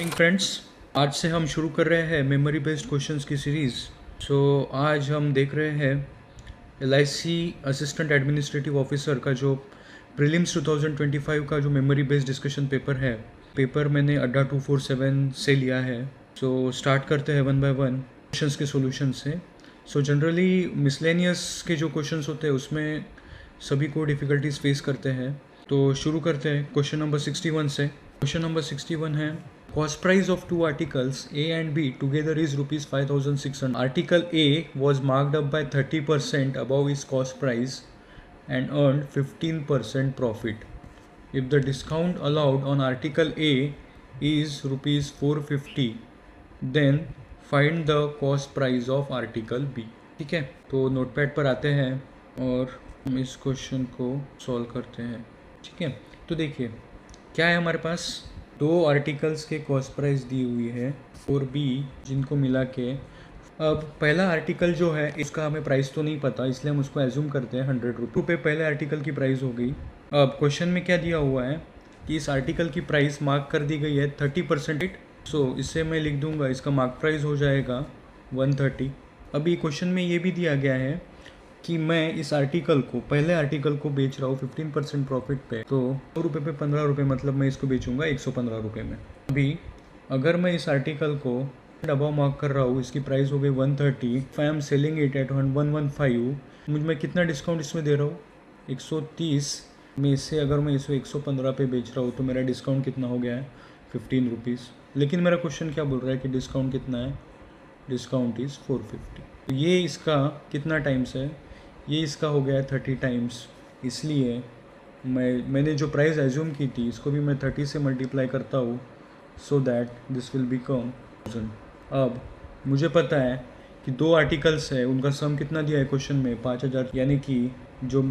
Morning friends, आज से हम शुरू कर रहे हैं मेमोरी बेस्ड क्वेश्चंस की सीरीज़। आज हम देख रहे हैं LIC असिस्टेंट एडमिनिस्ट्रेटिव ऑफिसर का जो प्रीलिम्स 2025 का जो मेमोरी बेस्ड डिस्कशन पेपर है। पेपर मैंने अड्डा 247 से लिया है। स्टार्ट करते हैं वन बाय वन क्वेश्चंस के सॉल्यूशन से। जनरली मिसलेनियस के जो क्वेश्चंस होते हैं उसमें सभी को डिफ़िकल्टीज फेस करते हैं। तो शुरू करते हैं क्वेश्चन नंबर 61 से। क्वेश्चन नंबर 61 है, cost price of two articles A and B together is rupees 5,600. Article A was marked up by 30% above its cost price and earned 15% profit. If the discount allowed on Article A is rupees 450, then find the cost price of Article B. ठीक है, तो notepad पर आते हैं और हम इस question को सॉल्व करते हैं। ठीक है, तो देखिए क्या है, हमारे पास दो आर्टिकल्स के कॉस्ट प्राइस दी हुई है और बी, जिनको मिला के अब पहला आर्टिकल जो है इसका हमें प्राइस तो नहीं पता, इसलिए हम उसको एज्यूम करते हैं 100 रुपये पहले आर्टिकल की प्राइस हो गई। अब क्वेश्चन में क्या दिया हुआ है कि इस आर्टिकल की प्राइस मार्क कर दी गई है 30%। इससे मैं लिख दूंगा इसका मार्क प्राइस हो जाएगा 130। अभी क्वेश्चन में ये भी दिया गया है कि मैं इस आर्टिकल को, पहले आर्टिकल को बेच रहा हूँ 15% प्रॉफिट पे, तो 100 रुपये पे 15 रुपये, मतलब मैं इसको बेचूंगा 115 रुपये में। अभी अगर मैं इस आर्टिकल को अबाव मार्क कर रहा हूँ, इसकी प्राइस हो गई 130, I am selling it at 115, मुझ में कितना डिस्काउंट इसमें दे रहा हूँ 130 में से। अगर मैं इसे 115 पे बेच रहा हूँ तो मेरा डिस्काउंट कितना हो गया है 15 रुपीज़। लेकिन मेरा क्वेश्चन क्या बोल रहा है कि डिस्काउंट कितना है, डिस्काउंट इज़ 450। तो ये इसका कितना टाइम्स है, ये इसका हो गया है 30 टाइम्स। इसलिए मैंने जो प्राइस एज्यूम की थी इसको भी मैं 30 से मल्टीप्लाई करता हूँ, so that this will become 1000। अब मुझे पता है कि दो आर्टिकल्स है, उनका सम कितना दिया है क्वेश्चन में 5000, यानी कि जो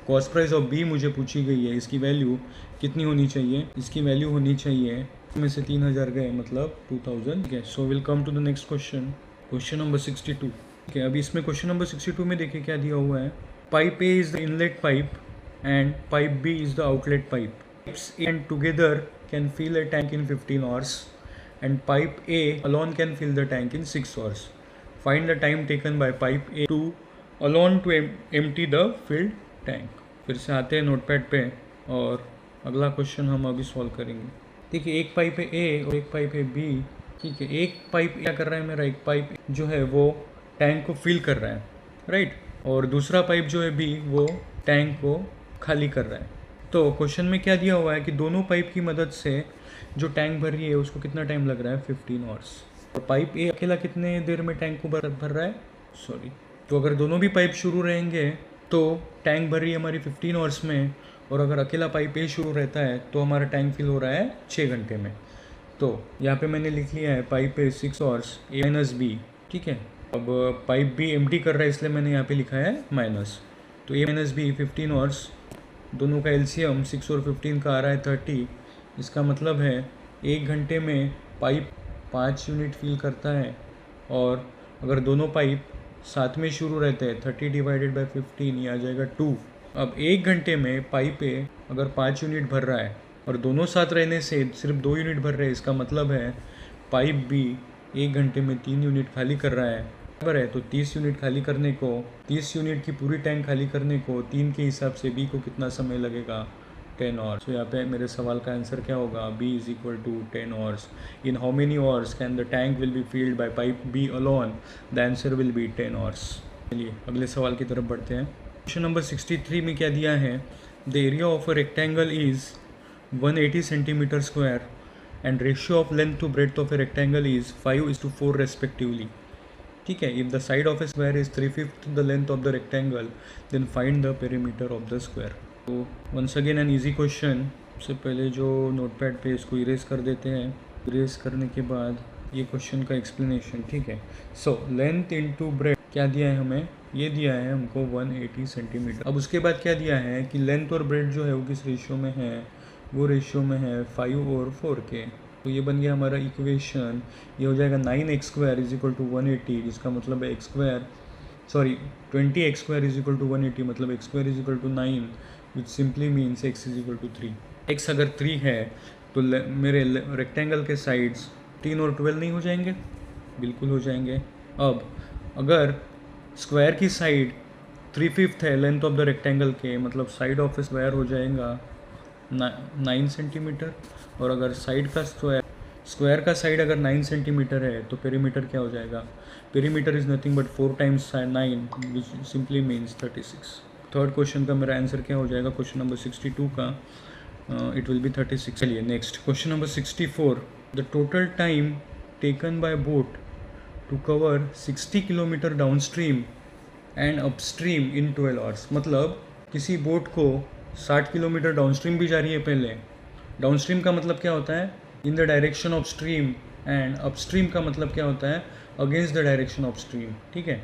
कॉस्ट प्राइस ऑफ बी मुझे पूछी गई है इसकी वैल्यू कितनी होनी चाहिए, इसकी वैल्यू होनी चाहिए में से 3000 गए मतलब 2000। So will come to the next question, question number 62। ठीक है, अभी इसमें क्वेश्चन नंबर 62 में देखिए क्या दिया हुआ है। Pipe A is the inlet pipe and pipe B is the outlet pipe and together can fill a tank in 15 hours and pipe A alone can fill the tank in 6 hours. Find the time taken by pipe A to alone to empty the filled tank. फिर से आते हैं notepad पे और अगला question हम अभी solve करेंगे। देखिए एक पाइप है ए और एक पाइप है बी। ठीक है, एक पाइप क्या कर रहा है, मेरा एक पाइप जो है वो टैंक को फिल कर रहा है, राइट, और दूसरा पाइप जो है बी वो टैंक को खाली कर रहा है। तो क्वेश्चन में क्या दिया हुआ है कि दोनों पाइप की मदद से जो टैंक भर रही है उसको कितना टाइम लग रहा है 15 hours, और पाइप ए अकेला कितने देर में टैंक को भर रहा है, तो अगर दोनों भी पाइप शुरू रहेंगे तो टैंक भर रही है हमारी 15 hours में, और अगर अकेला पाइप ए शुरू रहता है तो हमारा टैंक फिल हो रहा है 6 घंटे में। तो यहाँ पे मैंने लिख लिया है pipe A 6 hours A minus B. ठीक है, अब पाइप बी एम्प्टी कर रहा है इसलिए मैंने यहाँ पे लिखा है माइनस, तो ए माइनस बी 15 hours, दोनों का एलसीएम 6 और 15 का आ रहा है 30। इसका मतलब है 1 घंटे में पाइप 5 यूनिट फिल करता है, और अगर दोनों पाइप साथ में शुरू रहते हैं 30 डिवाइडेड बाई 15 ये आ जाएगा 2। अब 1 घंटे में पाइप ए अगर 5 यूनिट भर रहा है और दोनों साथ रहने से सिर्फ 2 यूनिट भर रहे हैं, इसका मतलब है पाइप बी 1 घंटे में 3 यूनिट खाली कर रहा है, बराबर है। तो 30 यूनिट खाली करने को, 30 यूनिट की पूरी टैंक खाली करने को 3 के हिसाब से बी को कितना समय लगेगा 10 hours। तो यहाँ पे मेरे सवाल का आंसर क्या होगा, B is equal to 10 hours। In how many hours can the tank will be filled by pipe B alone, the answer will be 10 hours। चलिए अगले सवाल की तरफ बढ़ते हैं। क्वेश्चन नंबर 63 में क्या दिया है, the area of a rectangle is 180 centimetre square and ratio of length to breadth of a rectangle is 5:4 respectively. ठीक है, if the side of a square is 3/5 the length of the rectangle then find the perimeter of the square. तो once again an easy question. सबसे पहले जो notepad पे इसको erase कर देते हैं, इरेज करने के बाद ये क्वेश्चन का एक्सप्लेनेशन। ठीक है, सो लेंथ इनटू ब्रेड्थ क्या दिया है हमें, ये दिया है हमको 180 सेंटीमीटर। अब उसके बाद क्या दिया है कि लेंथ और ब्रेड्थ जो है वो किस रेशियो में है, वो रेशियो में है 5 और 4 के। तो ये बन गया हमारा इक्वेशन, ये हो जाएगा 9x² इज इक्वल टू 180, जिसका मतलब है sorry 20x² is equal to 180, मतलब x² is equal to 9, which simply means x is equal to 3। x अगर 3 है तो मेरे रेक्टेंगल के साइड्स 3 और 12 नहीं हो जाएंगे? बिल्कुल हो जाएंगे। अब अगर स्क्वायर की साइड 3/5 है लेंथ ऑफ द रेक्टेंगल के, मतलब साइड ऑफ स्क्वायर हो जाएगा 9 सेंटीमीटर, और अगर साइड का स्क्वायर का साइड अगर 9 सेंटीमीटर है तो पेरीमीटर क्या हो जाएगा? Perimeter is nothing but 4 times 9 which simply means 36। Third question का मेरा आंसर क्या हो जाएगा? क्वेश्चन नंबर 62 का इट विल बी 36। चलिए next question number 64। The total time taken by boat to cover 60 kilometre downstream and upstream in 12 hours. मतलब किसी boat को 60 किलोमीटर डाउनस्ट्रीम भी जा रही है पहले। डाउनस्ट्रीम का मतलब क्या होता है? In the direction of stream, and upstream का मतलब क्या होता है? Against the direction of stream. ठीक है,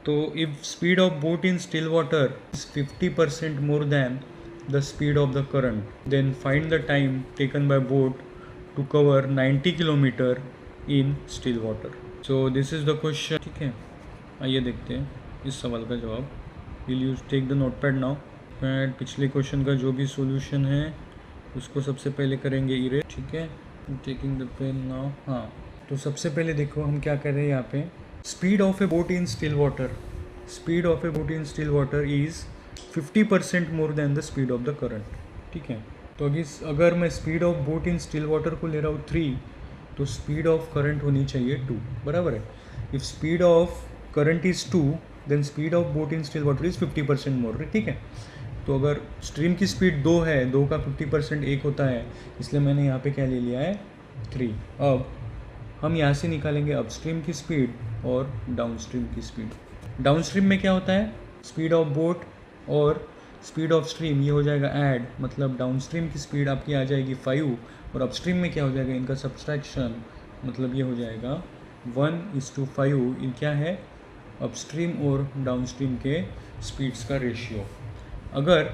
तो if speed of boat in still water is 50% more than the speed of the current, then find the time taken by boat to cover 90 kilometre in still water. So this is the question. ठीक है, आइए देखते हैं इस सवाल का जवाब। Will you take the note pad now? पिछले क्वेश्चन का जो भी सॉल्यूशन है उसको सबसे पहले करेंगे इरेज। ठीक है, टेकिंग द पेन नाउ। हाँ, तो सबसे पहले देखो हम क्या कर रहे हैं यहाँ पे। Speed of A boat in still water, speed of A boat in still water is 50% more than the speed of the current. ठीक है, तो अगर मैं speed of boat in still water को ले रहा हूँ 3, तो स्पीड ऑफ करंट होनी चाहिए 2, बराबर है। If speed of current is 2 then speed of boat in still water is 50% more. ठीक है, तो अगर स्ट्रीम की स्पीड 2 है, 2 का 50% 1 होता है, इसलिए मैंने यहाँ पे क्या ले लिया है? 3। अब हम यहाँ से निकालेंगे अपस्ट्रीम की स्पीड और डाउनस्ट्रीम की स्पीड। डाउनस्ट्रीम में क्या होता है? स्पीड ऑफ बोट और स्पीड ऑफ स्ट्रीम ये हो जाएगा ऐड, मतलब डाउनस्ट्रीम की स्पीड आपकी आ जाएगी 5, और अपस्ट्रीम में क्या हो जाएगा? इनका सब्सट्रैक्शन, मतलब ये हो जाएगा 1:5। ये क्या है? अपस्ट्रीम और डाउनस्ट्रीम के स्पीड्स का रेशियो। अगर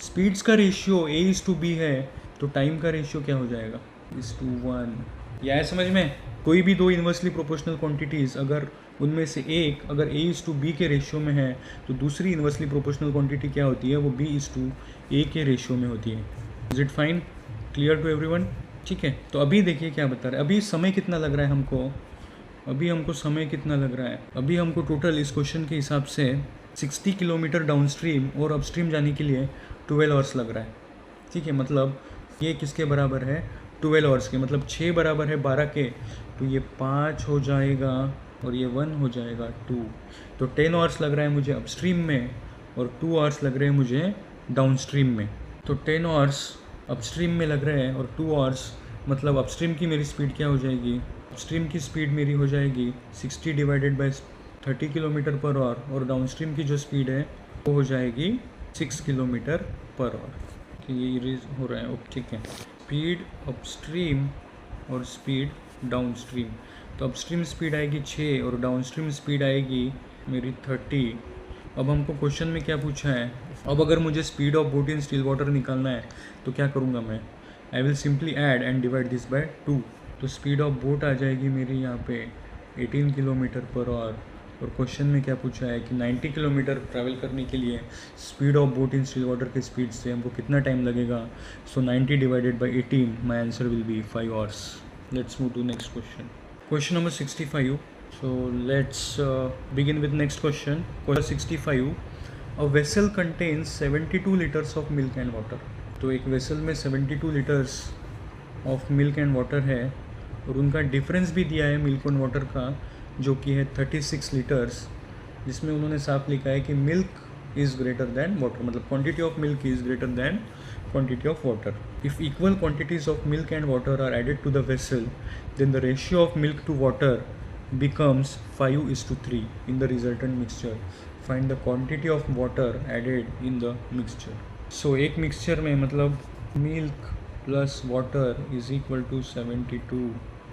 स्पीड्स का रेशियो A:B है तो टाइम का रेशियो क्या हो जाएगा? 1:1। यह है समझ में? कोई भी दो इन्वर्सली प्रोपोर्शनल क्वांटिटीज़ अगर उनमें से एक अगर A:B के रेशियो में है तो दूसरी इन्वर्सली प्रोपोर्शनल क्वांटिटी क्या होती है? वो B:A के रेशियो में होती है। Is it fine? Clear to everyone? ठीक है, तो अभी देखिए क्या बता रहे हैं। अभी समय कितना लग रहा है हमको? अभी हमको समय कितना लग रहा है? अभी हमको टोटल इस क्वेश्चन के हिसाब से 60 किलोमीटर डाउनस्ट्रीम और अपस्ट्रीम जाने के लिए 12 आवर्स लग रहा है। ठीक है, मतलब ये किसके बराबर है? 12 आवर्स के, मतलब 6 बराबर है 12 के, तो ये 5 हो जाएगा और ये 1 हो जाएगा 2। तो 10 आवर्स लग रहा है मुझे अपस्ट्रीम में और 2 आवर्स लग रहे हैं मुझे डाउनस्ट्रीम में। तो 10 आवर्स अपस्ट्रीम में लग रहे हैं और 2 आवर्स, मतलब अपस्ट्रीम की मेरी स्पीड क्या हो जाएगी? अपस्ट्रीम की स्पीड मेरी हो जाएगी 60 divided by 30 kilometre per hour, और डाउनस्ट्रीम की जो स्पीड है वो हो जाएगी 6 किलोमीटर पर आवर। ये इरेज हो रहा है। ओके, ठीक है। स्पीड अपस्ट्रीम और स्पीड डाउनस्ट्रीम, तो अपस्ट्रीम स्पीड आएगी 6 और डाउनस्ट्रीम स्पीड आएगी मेरी 30। अब हमको क्वेश्चन में क्या पूछा है? अब अगर मुझे speed of boat in still water निकालना है तो क्या करूँगा मैं? I will simply add and divide this by 2। तो स्पीड ऑफ बोट आ जाएगी मेरी यहाँ पे 18 किलोमीटर पर आवर, और क्वेश्चन में क्या पूछा है कि 90 किलोमीटर ट्रैवल करने के लिए speed of boat in still water के स्पीड से हमको कितना टाइम लगेगा? So 90 divided by 18, my answer will be 5 hours. Let's move to next question, question number 65। So let's begin with next question. Question 65, a vessel contains 72 litres of milk and water. तो एक vessel में 72 litres of milk and water है, और उनका difference भी दिया है milk and water का, जो कि है 36 लीटर्स, जिसमें उन्होंने साफ लिखा है कि milk is greater than water, मतलब quantity of milk is greater than quantity of water. If equal quantities of milk and water are added to the vessel, then the ratio of milk to water becomes 5:3 in the resultant mixture. Find the quantity of water added in the mixture. So एक mixture में मतलब milk plus water is equal to 72,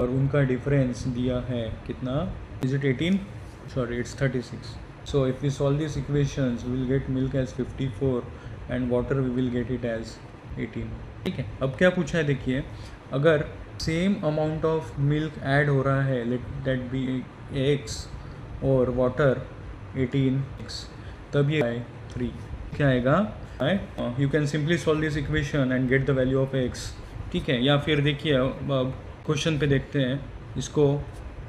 और उनका difference दिया है कितना? Is it 18? Sorry, it's 36. So if we solve these equations, we will get milk as 54 and water we will get it as 18. ठीक है, अब क्या पूछा है देखिए, अगर same amount of milk add हो रहा है, लेट दैट बी x, और वाटर 18x, तब ये 3 क्या आएगा? You can simply solve this equation and get the value of x। ठीक है। या फिर देखिए अब क्वेश्चन पे देखते हैं इसको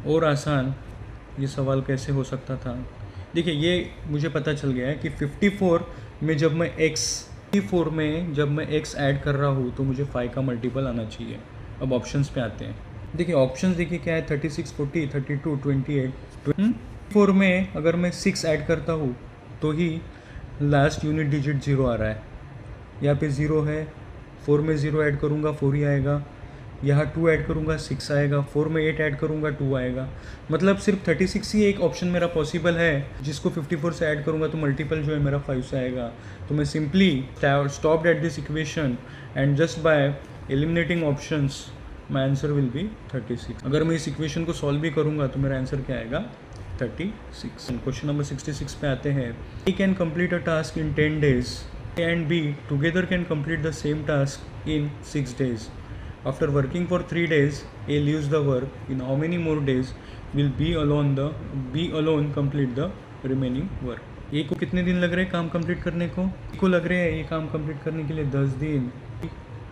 और आसान ये सवाल कैसे हो सकता था। देखिए ये मुझे पता चल गया है कि 54 में जब मैं x ऐड कर रहा हूँ तो मुझे 5 का मल्टीपल आना चाहिए। अब ऑप्शंस पे आते हैं। देखिए ऑप्शंस देखिए क्या है, 36, 40, 32, 28। 4 में अगर मैं 6 ऐड करता हूँ तो ही लास्ट यूनिट डिजिट 0 आ रहा है। यहाँ पे 0 है, 4 में 0 ऐड करूँगा 4 ही आएगा, यहाँ 2 ऐड करूँगा 6 आएगा, 4 में 8 ऐड करूँगा 2 आएगा। मतलब सिर्फ 36 ही एक ऑप्शन मेरा पॉसिबल है जिसको 54 से ऐड करूँगा तो मल्टीपल जो है मेरा 5 से आएगा। तो मैं simply stopped at this equation and just by eliminating options my answer will be 36। अगर मैं इस इक्वेशन को सॉल्व भी करूँगा तो मेरा आंसर क्या आएगा 36। क्वेश्चन नंबर 66 पे आते हैं। A can complete a task in 10 days. A and B together can complete the same task in 6 days. After working for 3 days, A leaves the work. In how many more days will B alone complete the remaining work? A को कितने दिन लग रहे हैं काम complete करने को? A को लग रहे हैं ये काम कंप्लीट करने के लिए 10 दिन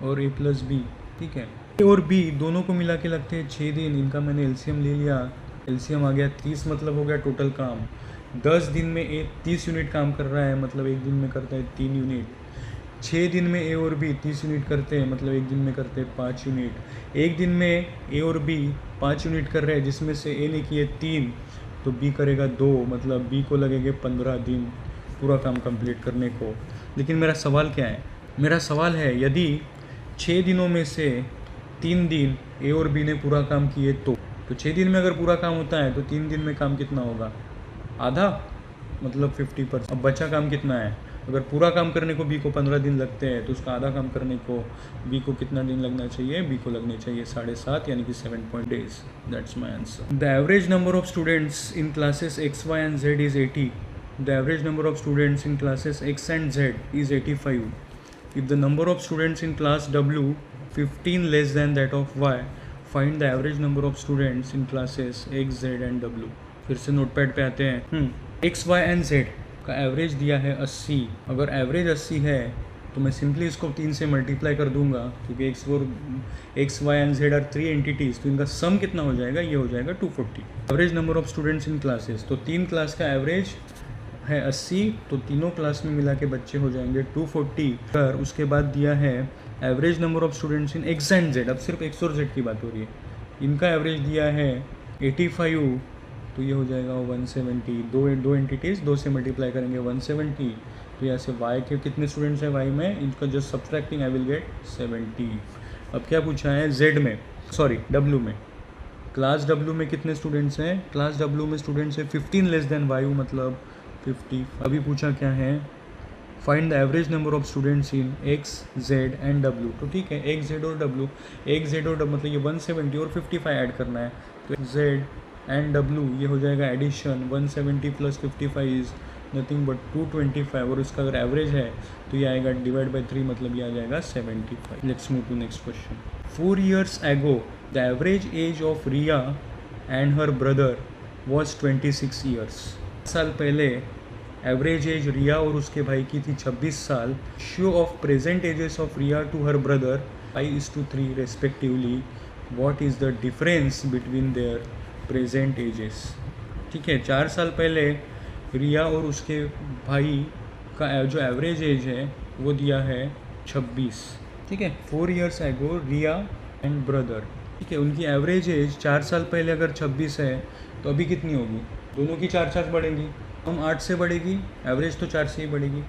और A प्लस B, ठीक है। A और B दोनों को मिला के लगते हैं 6 दिन। इनका मैंने एलसीएम ले लिया, एलसीएम आ गया 30, मतलब हो गया टोटल काम 10 दिन में ए 30 यूनिट काम कर रहा है, मतलब एक दिन में करता है 3 यूनिट। 6 दिन में ए और बी 30 यूनिट करते हैं, मतलब एक दिन में करते हैं 5 यूनिट। एक दिन में ए और बी 5 यूनिट कर रहे हैं जिसमें से ए ने किए 3, तो बी करेगा 2, मतलब बी को लगेंगे 15 दिन पूरा काम कंप्लीट करने को। लेकिन मेरा सवाल क्या है, मेरा सवाल है यदि 6 दिनों में से 3 दिन ए और बी ने पूरा काम किए तो 6 दिन में अगर पूरा काम होता है तो 3 दिन में काम कितना होगा, आधा, मतलब 50%। अब बचा काम कितना है, अगर पूरा काम करने को बी को 15 दिन लगते हैं तो उसका आधा काम करने को बी को कितना दिन लगना चाहिए, बी को लगने चाहिए 7.5 यानी कि 7 days। That's my answer. The average number of students in classes X Y and Z is 80। The average number of students in classes X and Z is 85। If the number of students in class W 15 less than that of Y, find the average number of students in classes X Z and W. फिर से notepad पे आते हैं। X Y and Z का average दिया है 80। अगर average 80 है तो मैं सिंपली इसको 3 से मल्टीप्लाई कर दूंगा, क्योंकि X Y and Z are 3 entities, तो इनका सम कितना हो जाएगा, ये हो जाएगा 240। Average number of students in classes, तो 3 क्लास का एवरेज है 80, तो तीनों क्लास में मिला के बच्चे हो जाएंगे 240। पर उसके बाद दिया है average number of students in x and Z, अब सिर्फ एक्स और जेड की बात हो रही है, इनका एवरेज दिया है 85, तो ये हो जाएगा 170। दो एंटिटीज़, 2 से मल्टीप्लाई करेंगे 170, तो यहाँ से वाई के कितने स्टूडेंट्स हैं वाई में, इनका just subtracting I will get 70। अब क्या पूछा है जेड में, सॉरी डब्ल्यू में, क्लास डब्ल्यू में कितने स्टूडेंट्स हैं, क्लास डब्ल्यू में स्टूडेंट्स है 15 लेस देन वाई, मतलब 50। अभी पूछा क्या है, find the average number of students in x Z and W. तो ठीक है, एक्स जेड और डब्ल्यू, एक्स जेड और डब्ल्यू मतलब ये 170 और 55 ऐड करना है, तो जेड एंड डब्ल्यू ये हो जाएगा addition, 170 plus 55 is nothing but 225, और इसका अगर एवरेज है तो ये आएगा डिवाइड बाई 3, मतलब ये आ जाएगा 75। Let's move to next question. 4 years ago the average age of Riya and her brother was 26 years। साल पहले एवरेज एज रिया और उसके भाई की थी 26 साल। Show of present ages of Riya to her brother 5:3 respectively, what is the difference between their present ages. ठीक है, 4 साल पहले रिया और उसके भाई का जो एवरेज एज है वो दिया है 26। ठीक है, 4 years ago Riya and brother, ठीक है, उनकी एवरेज एज 4 साल पहले अगर 26 है तो अभी कितनी होगी, दोनों की 4 बढ़ेंगी, हम 8 से बढ़ेगी, एवरेज तो 4 से ही बढ़ेगी,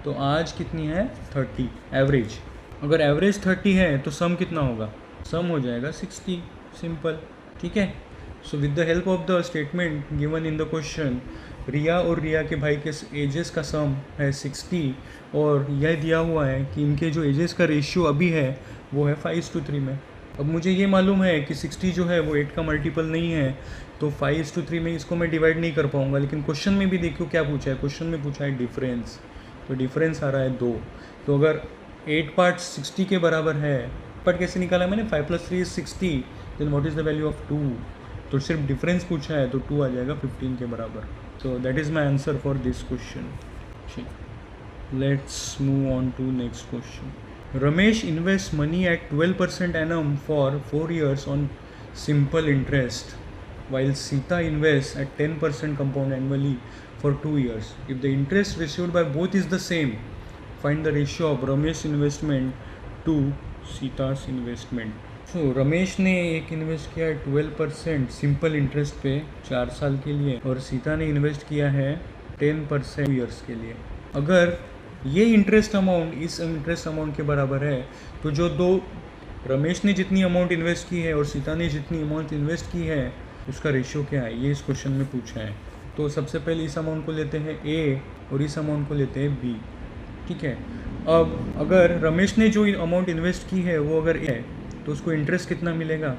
तो आज कितनी है 30 एवरेज। अगर एवरेज 30 है तो सम कितना होगा, सम हो जाएगा 60, सिंपल। ठीक है, so with the help of the statement given in the question, Riya और रिया के भाई के एजेस का सम है 60, और यह दिया हुआ है कि इनके जो एजेस का रेशियो अभी है वो है 5:3 में। अब मुझे ये मालूम है कि 60 जो है वो 8 का मल्टीपल नहीं है, तो 5:3 में इसको मैं डिवाइड नहीं कर पाऊँगा। लेकिन क्वेश्चन में भी देखो क्या पूछा है, क्वेश्चन में पूछा है डिफरेंस, तो डिफरेंस आ रहा है 2। तो अगर 8 पार्ट्स 60 के बराबर है, पार्ट कैसे निकाला मैंने, 5 + 3 = 60, then what is the value of 2, तो सिर्फ डिफरेंस पूछा है तो 2 आ जाएगा 15 के बराबर। So that is my answer for this question. Let's move on to next question. Ramesh invests money at 12% annum for 4 years on simple interest, while Sita invests at 10% compound annually for 2 years. If the interest received by both is the same, find the ratio of Ramesh investment to Sita's investment. So Ramesh ने एक invest किया है 12% simple interest पे 4 साल के लिए, और सीता ने इन्वेस्ट किया है 10% ईयर्स के लिए. अगर ये इंटरेस्ट अमाउंट इस इंटरेस्ट अमाउंट के बराबर है, तो जो दो रमेश ने जितनी अमाउंट इन्वेस्ट की है और सीता ने जितनी अमाउंट इन्वेस्ट की है उसका रेशियो क्या है, ये इस क्वेश्चन में पूछा है. तो सबसे पहले इस अमाउंट को लेते हैं ए और इस अमाउंट को लेते हैं बी. ठीक है. अब अगर रमेश ने जो अमाउंट इन्वेस्ट की है वो अगर ए है, तो उसको इंटरेस्ट कितना मिलेगा,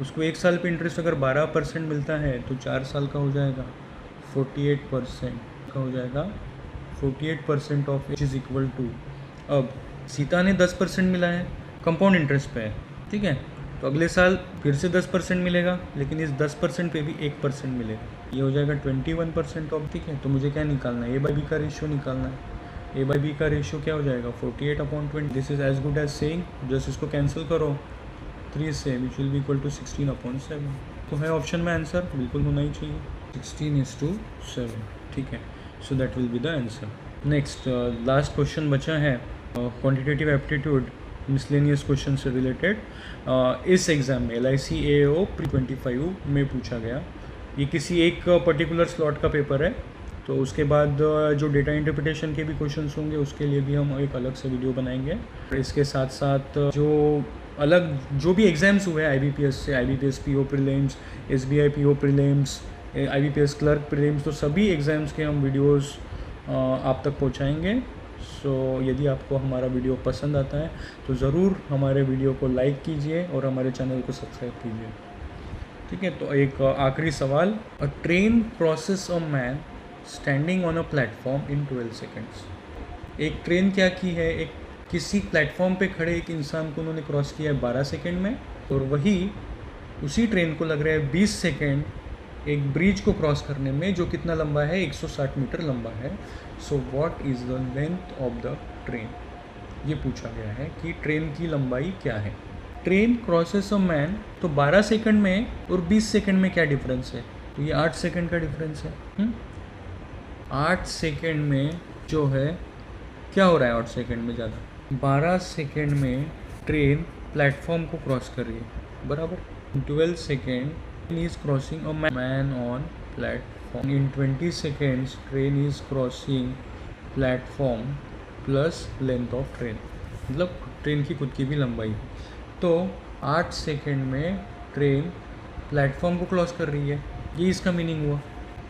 उसको 1 साल पे इंटरेस्ट अगर 12% मिलता है तो 4 साल का हो जाएगा 48% का हो जाएगा. 48% of H is equal to, अब सीता ने 10% मिला है, कंपाउंड इंटरेस्ट पे है. ठीक है. तो अगले साल फिर से 10% मिलेगा, लेकिन इस 10% पे भी 1% मिलेगा. ये हो जाएगा 21% ऑफ. ठीक है. तो मुझे क्या निकालना है, ए बाई बी का रेशियो निकालना है. ए बाई बी का रेशियो क्या हो जाएगा 48/20. This is as good as saying, just इसको कैंसिल करो 3 से, which will be equal to 16/7. तो है ऑप्शन में आंसर, बिल्कुल होना ही चाहिए 16:7. ठीक है. So that will be the answer. Next last question बचा है क्वान्टिटेटिव एप्टीट्यूड मिसलेनियस क्वेश्चन से रिलेटेड. इस एग्ज़ाम में LIC AAO Pre-25 में पूछा गया. ये किसी एक पर्टिकुलर स्लॉट का पेपर है, तो उसके बाद जो डेटा इंटरप्रिटेशन के भी क्वेश्चंस होंगे उसके लिए भी हम एक अलग से वीडियो बनाएंगे. इसके साथ साथ जो अलग जो भी एग्ज़ाम्स हुए हैं IBPS से, IBPS PO prelims, SBI PO prelims, IBPS clerk prelims, तो सभी एग्ज़ाम्स के हम वीडियोस आप तक पहुंचाएंगे. सो यदि आपको हमारा वीडियो पसंद आता है तो ज़रूर हमारे वीडियो को लाइक कीजिए और हमारे चैनल को सब्सक्राइब कीजिए. ठीक है. तो एक आखिरी सवाल, अ train crosses a man standing on a platform in 12 seconds. एक ट्रेन क्या की है, एक किसी प्लेटफॉर्म पे खड़े एक इंसान को उन्होंने क्रॉस किया है 12 सेकेंड में, और वही उसी ट्रेन को लग रहा है 20 सेकेंड एक ब्रिज को क्रॉस करने में, जो कितना लंबा है 160 मीटर लंबा है. So what is the length of the train, ये पूछा गया है कि ट्रेन की लंबाई क्या है. ट्रेन क्रॉसेस अ मैन, तो 12 सेकेंड में और 20 सेकेंड में क्या डिफरेंस है, तो ये 8 सेकेंड का डिफरेंस है. 8 सेकेंड में जो है क्या हो रहा है 8 सेकेंड में ज़्यादा, 12 सेकेंड में ट्रेन प्लेटफॉर्म को क्रॉस कर रही है, बराबर. 12 second is crossing a man on platform. In 20 seconds train is crossing platform plus length of train, मतलब ट्रेन की खुद की भी लंबाई. तो 8 सेकेंड में ट्रेन प्लेटफॉर्म को क्रॉस कर रही है, ये इसका मीनिंग हुआ.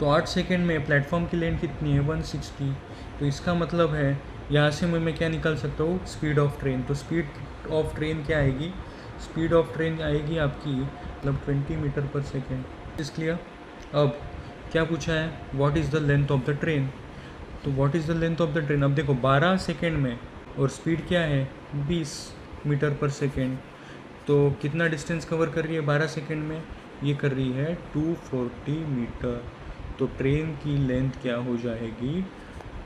तो 8 सेकेंड में प्लेटफॉर्म की लेंथ कितनी है 160. तो इसका मतलब है यहाँ से मैं क्या निकाल सकता हूँ, स्पीड ऑफ ट्रेन. तो स्पीड ऑफ ट्रेन क्या आएगी, स्पीड ऑफ ट्रेन आएगी आपकी मतलब 20 मीटर पर सेकेंड. इस क्लियर. अब क्या पूछा है, what is the length of the train. तो what is the length of the train, अब देखो 12 सेकेंड में और स्पीड क्या है 20 मीटर पर सेकेंड, तो कितना डिस्टेंस कवर कर रही है 12 सेकेंड में, ये कर रही है 240 मीटर. तो ट्रेन की लेंथ क्या हो जाएगी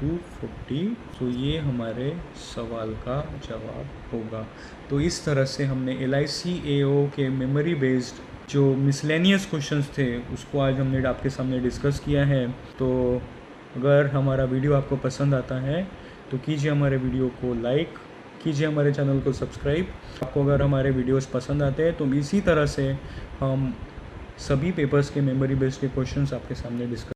240. तो ये हमारे सवाल का जवाब होगा. तो इस तरह से हमने LIC AAO के मेमोरी बेस्ड जो मिसलेनियस क्वेश्चंस थे उसको आज हमने आपके सामने डिस्कस किया है. तो अगर हमारा वीडियो आपको पसंद आता है तो कीजिए हमारे वीडियो को लाइक, कीजिए हमारे चैनल को सब्सक्राइब. आपको अगर हमारे वीडियोस पसंद आते हैं तो इसी तरह से हम सभी पेपर्स के मेमोरी बेस्ड के क्वेश्चंस आपके सामने डिस्कस